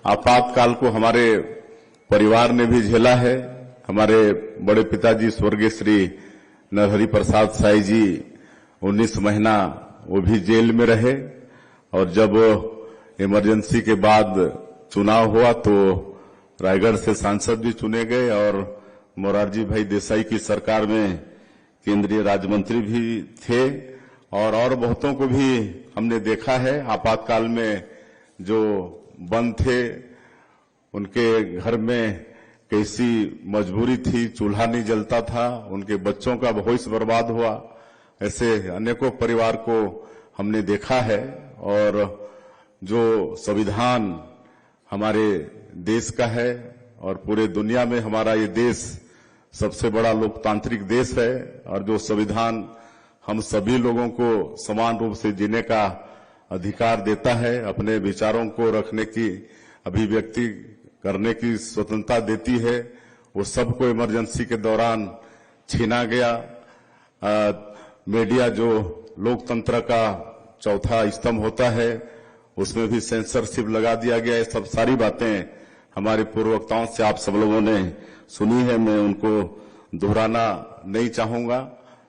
आपातकाल को हमारे परिवार ने भी झेला है। हमारे बड़े पिताजी स्वर्गीय श्री नरहरि प्रसाद साई जी 19 महीना वो भी जेल में रहे और जब इमरजेंसी के बाद चुनाव हुआ तो रायगढ़ से सांसद भी चुने गए और मोरारजी भाई देसाई की सरकार में केंद्रीय राज्य मंत्री भी थे और बहुतों को भी हमने देखा है। आपातकाल में जो बंद थे उनके घर में कैसी मजबूरी थी, चूल्हा नहीं जलता था, उनके बच्चों का भविष्य बर्बाद हुआ। ऐसे अनेकों परिवार को हमने देखा है और जो संविधान हमारे देश का है और पूरे दुनिया में हमारा ये देश सबसे बड़ा लोकतांत्रिक देश है और जो संविधान हम सभी लोगों को समान रूप से जीने का अधिकार देता है, अपने विचारों को रखने की, अभिव्यक्ति करने की स्वतंत्रता देती है, वो सबको इमरजेंसी के दौरान छीना गया। मीडिया जो लोकतंत्र का चौथा स्तंभ होता है उसमें भी सेंसरशिप लगा दिया गया। ये सब सारी बातें हमारे पूर्ववक्ताओं से आप सब लोगों ने सुनी है, मैं उनको दोहराना नहीं चाहूंगा।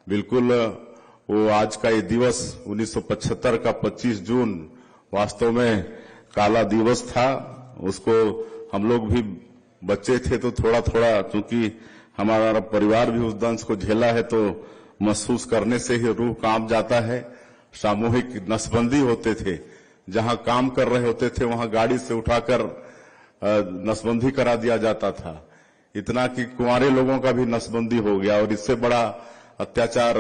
बिल्कुल वो आज का ये दिवस 1975 का 25 जून वास्तव में काला दिवस था। उसको हम लोग भी बच्चे थे तो थोड़ा थोड़ा, क्योंकि हमारा परिवार भी उस दंश को झेला है, तो महसूस करने से ही रूह कांप जाता है। सामूहिक नसबंदी होते थे, जहां काम कर रहे होते थे वहां गाड़ी से उठाकर नसबंदी करा दिया जाता था। इतना कि कुंवारे लोगों का भी नसबंदी हो गया और इससे बड़ा अत्याचार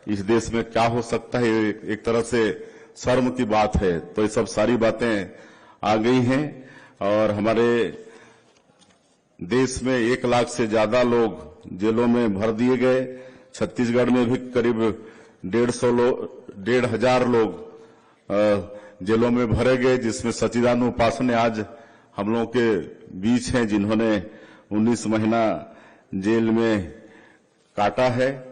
इस देश में क्या हो सकता है। एक तरह से शर्म की बात है। तो ये सब सारी बातें आ गई हैं और हमारे देश में 1 लाख से ज्यादा लोग जेलों में भर दिए गए। छत्तीसगढ़ में भी करीब 1,500 लोग जेलों में भरे गए, जिसमें सच्चिदानंद उपासने आज हम लोगों के बीच हैं, जिन्होंने 19 महीना जेल में काटा है।